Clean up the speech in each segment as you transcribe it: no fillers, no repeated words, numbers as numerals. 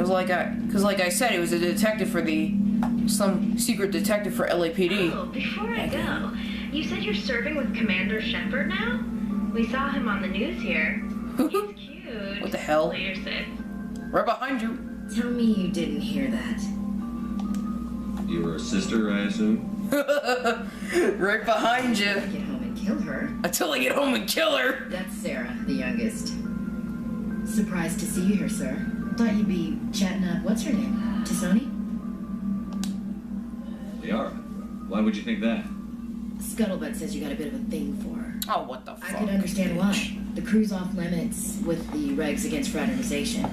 Cause like I said, he was a detective for some secret detective for LAPD. Oh, before I go, you said you're serving with Commander Shepard now? We saw him on the news here. He's cute. What the hell? Later, Sid. Right behind you. Tell me you didn't hear that. You were a sister, I assume? Right behind you. Get home and kill her. Until I get home and kill her. That's Sarah, the youngest. Surprised to see you here, sir. Thought you'd be chatting up, what's her name? Tassoni? Liara. Why would you think that? Scuttlebutt says you got a bit of a thing for her. Oh, what the fuck? I could understand why. The crew's off limits with the regs against fraternization.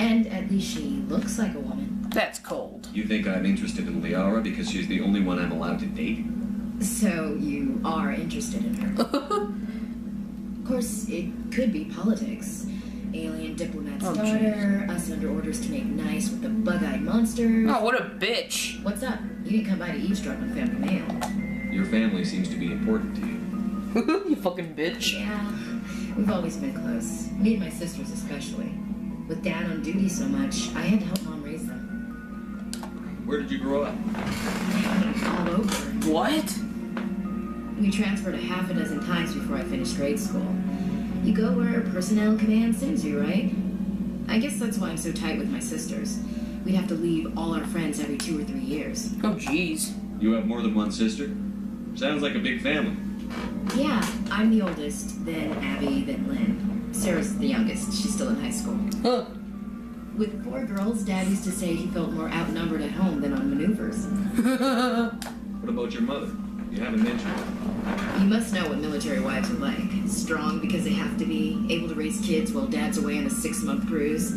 And at least she looks like a woman. That's cold. You think I'm interested in Liara because she's the only one I'm allowed to date? So you are interested in her. Of course, it could be politics. Alien diplomat's daughter, us under orders to make nice with the bug-eyed monsters. Oh, what a bitch. What's up? You didn't come by to eavesdrop on family mail. Your family seems to be important to you. You fucking bitch. Yeah, we've always been close. Me and my sisters especially. With Dad on duty so much, I had to help Mom raise them. Where did you grow up? All over. What? We transferred a half a dozen times before I finished grade school. You go where personnel command sends you, right? I guess that's why I'm so tight with my sisters. We'd have to leave all our friends every 2 or 3 years. Oh, jeez. You have more than one sister? Sounds like a big family. Yeah, I'm the oldest, then Abby, then Lynn. Sarah's the youngest. She's still in high school. Huh. With 4 girls, Dad used to say he felt more outnumbered at home than on maneuvers. What about your mother? You haven't mentioned her. You must know what military wives are like. Strong because they have to be, able to raise kids while Dad's away on a 6-month cruise.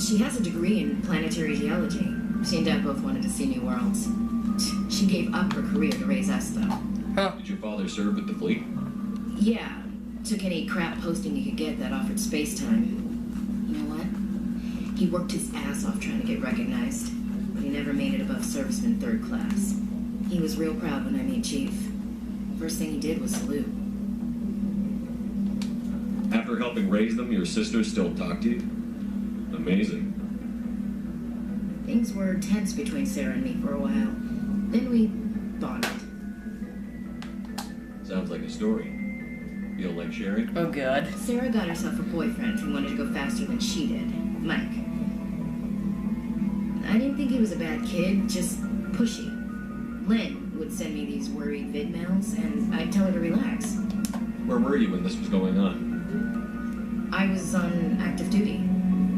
She has a degree in planetary geology. She and Dad both wanted to see new worlds. She gave up her career to raise us, though. Huh. Did your father serve with the fleet? Yeah, took any crap posting he could get that offered space time. You know what? He worked his ass off trying to get recognized, but he never made it above serviceman 3rd class. He was real proud when I made chief. First thing he did was salute. After helping raise them, your sisters still talk to you? Amazing. Things were tense between Sarah and me for a while. Then we bonded. Sounds like a story. Feel like sharing? Oh, God. Sarah got herself a boyfriend who wanted to go faster than she did, Mike. I didn't think he was a bad kid, just pushy. Lynn would send me these worried vid mails, and I'd tell her to relax. Where were you when this was going on? I was on active duty.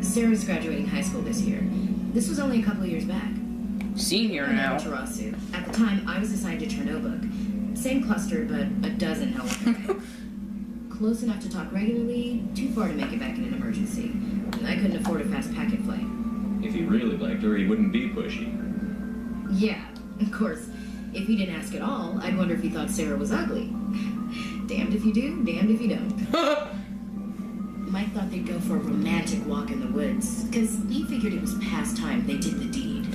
Sarah's graduating high school this year. This was only a couple of years back. Senior I'm now. in Tarasu. At the time, I was assigned to Chernobog. Same cluster, but a dozen hell away. Close enough to talk regularly, too far to make it back in an emergency. I couldn't afford a fast packet flight. If he really liked her, he wouldn't be pushy. Yeah, of course. If he didn't ask at all, I'd wonder if he thought Sarah was ugly. Damned if you do, damned if you don't. Mike thought they'd go for a romantic walk in the woods, because he figured it was past time they did the deed.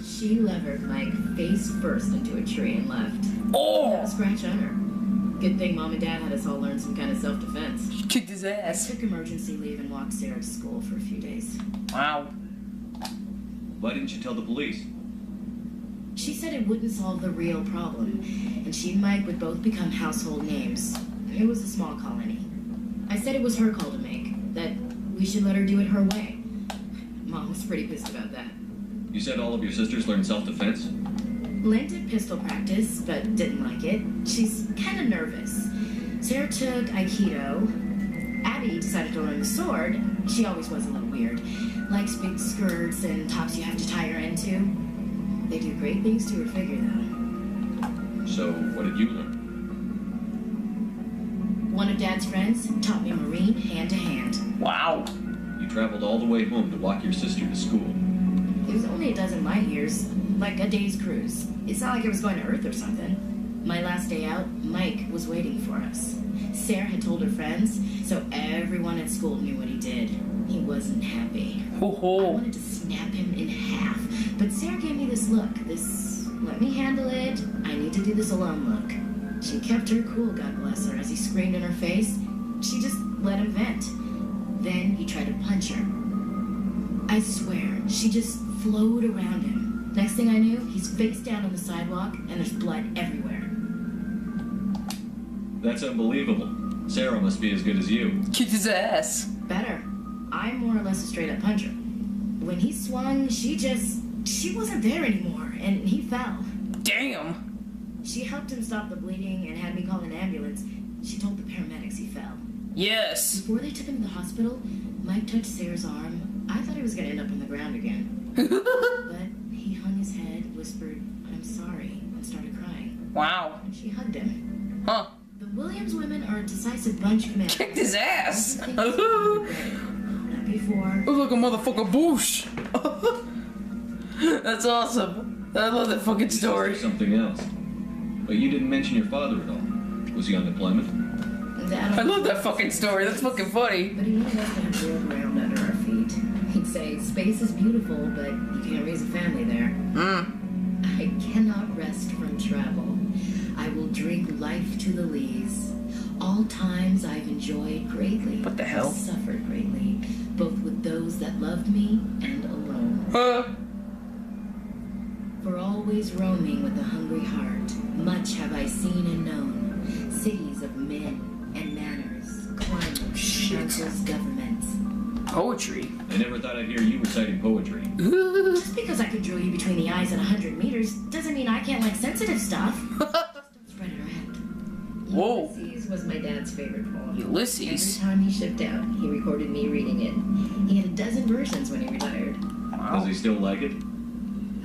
She levered Mike face first into a tree and left. Oh! No scratch on her. Good thing Mom and Dad had us all learn some kind of self-defense. Kicked his I ass. took emergency leave and walked Sarah to school for a few days. Wow. Why didn't you tell the police? She said it wouldn't solve the real problem, and she and Mike would both become household names. It was a small colony. I said it was her call to make, that we should let her do it her way. Mom was pretty pissed about that. You said all of your sisters learned self-defense? Lynn did pistol practice, but didn't like it. She's kind of nervous. Sarah took Aikido. Abby decided to learn the sword. She always was a little weird. Likes big skirts and tops you have to tie her into. They do great things to her figure, though. So, what did you learn? One of Dad's friends taught me Marine hand-to-hand. Wow. You traveled all the way home to walk your sister to school. It was only a dozen light years, like a day's cruise. It's not like I was going to Earth or something. My last day out, Mike was waiting for us. Sarah had told her friends, so everyone at school knew what he did. He wasn't happy. Ho I ho. wanted to snap him in half, but Sarah gave me this look, this let me handle it, I need to do this alone look. She kept her cool, God bless her, as he screamed in her face. She just let him vent. Then he tried to punch her. I swear, she just flowed around him. Next thing I knew, he's face down on the sidewalk, and there's blood everywhere. That's unbelievable. Sarah must be as good as you. Kicked his ass. Better. I'm more or less a straight-up puncher. When he swung, she wasn't there anymore, and he fell. Damn. She helped him stop the bleeding and had me call an ambulance. She told the paramedics he fell. Yes. Before they took him to the hospital, Mike touched Sarah's arm. I thought he was going to end up on the ground again. But he hung his head, whispered, "I'm sorry," and started crying. Wow. And she hugged him. Huh. The Williams women are a decisive bunch, Commander. Kicked his ass. Not before. Looks like a motherfucking boosh. That's awesome. I love that fucking story. Something else. But you didn't mention your father at all. Was he on deployment? I love that fucking story. That's fucking funny. But he wanted us to have world around under our feet. He'd say, "Space is beautiful, but you can't raise a family there." I cannot rest from travel. I will drink life to the lees. All times I've enjoyed greatly. What the hell? I've suffered greatly, both with those that loved me and alone. For always roaming with a hungry heart, much have I seen and known. Cities of men and manners, climates, councils, governments. Poetry. I never thought I'd hear you reciting poetry. Just because I can drill you between the eyes at 100 meters doesn't mean I can't like sensitive stuff. Just don't spread it around. Whoa. Ulysses was my dad's favorite poem. Ulysses. Every time he shipped out, he recorded me reading it. He had a dozen versions when he retired. Does he still like it?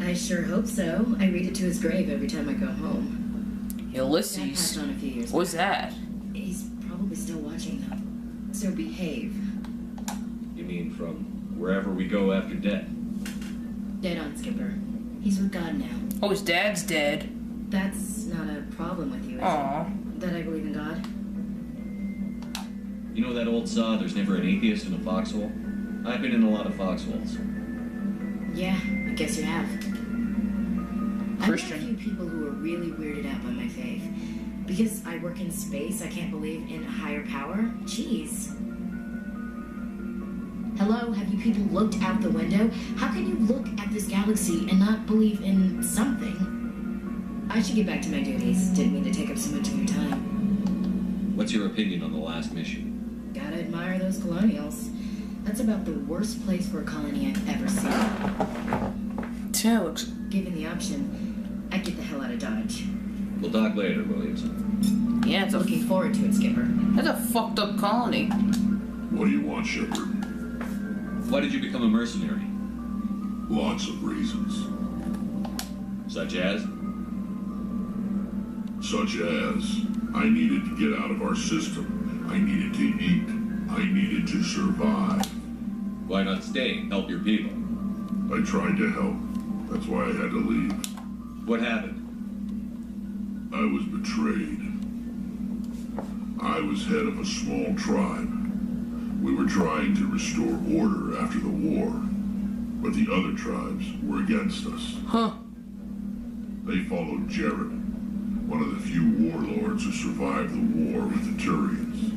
I sure hope so. I read it to his grave every time I go home. Dad Ulysses. passed on a few years What's back. that? He's probably still watching though. So behave. You mean from wherever we go after death? Dead on, Skipper. He's with God now. Oh, his dad's dead. That's not a problem with you, is Aw. it? That I believe in God? You know that old saw, "There's never an atheist in a foxhole"? I've been in a lot of foxholes. Yeah, I guess you have. Christian. I've met a few people who are really weirded out by my faith. Because I work in space, I can't believe in a higher power? Jeez. Hello, have you people looked out the window? How can you look at this galaxy and not believe in something? I should get back to my duties. Didn't mean to take up so much of your time. What's your opinion on the last mission? Gotta admire those colonials. That's about the worst place for a colony I've ever seen. Yeah, looks. Given the option, I'd get the hell out of Dodge. We'll talk later, Williamson. Yeah, it's a. Looking forward to it, Skipper. That's a fucked up colony. What do you want, Shepard? Why did you become a mercenary? Lots of reasons. Such as? Such as, I needed to get out of our system. I needed to eat. I needed to survive. Why not stay? Help your people. I tried to help. That's why I had to leave. What happened? I was betrayed. I was head of a small tribe. We were trying to restore order after the war, but the other tribes were against us. Huh. They followed Jared, one of the few warlords who survived the war with the Turians.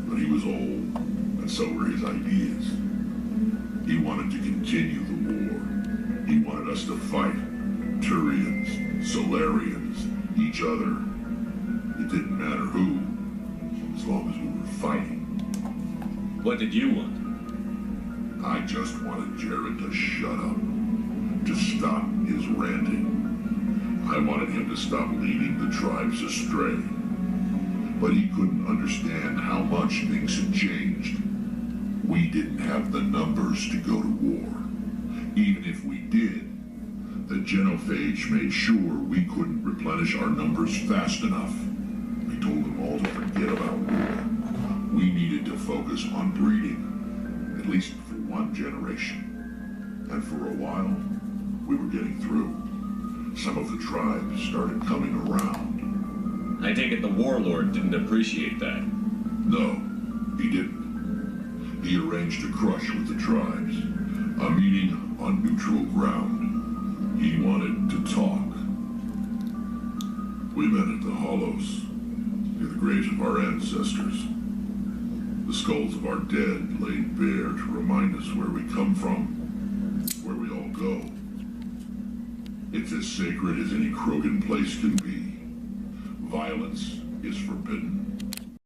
But he was old, and so were his ideas. He wanted to continue the war. He wanted us to fight Turians, Solarians, each other. It didn't matter who, as long as we were fighting. What did you want? I just wanted Jared to shut up, to stop his ranting. I wanted him to stop leading the tribes astray. But he couldn't understand how much things had changed. We didn't have the numbers to go to war. Even if we did, the genophage made sure we couldn't replenish our numbers fast enough. We told them all to forget about war. We needed to focus on breeding, at least for one generation. And for a while, we were getting through. Some of the tribes started coming around. I take it the warlord didn't appreciate that. No, he didn't. He arranged a crush with the tribes, a meeting on neutral ground. He wanted to talk. We met at the Hollows, near the graves of our ancestors. The skulls of our dead laid bare to remind us where we come from It's as sacred as any Krogan place can be. Violence is forbidden.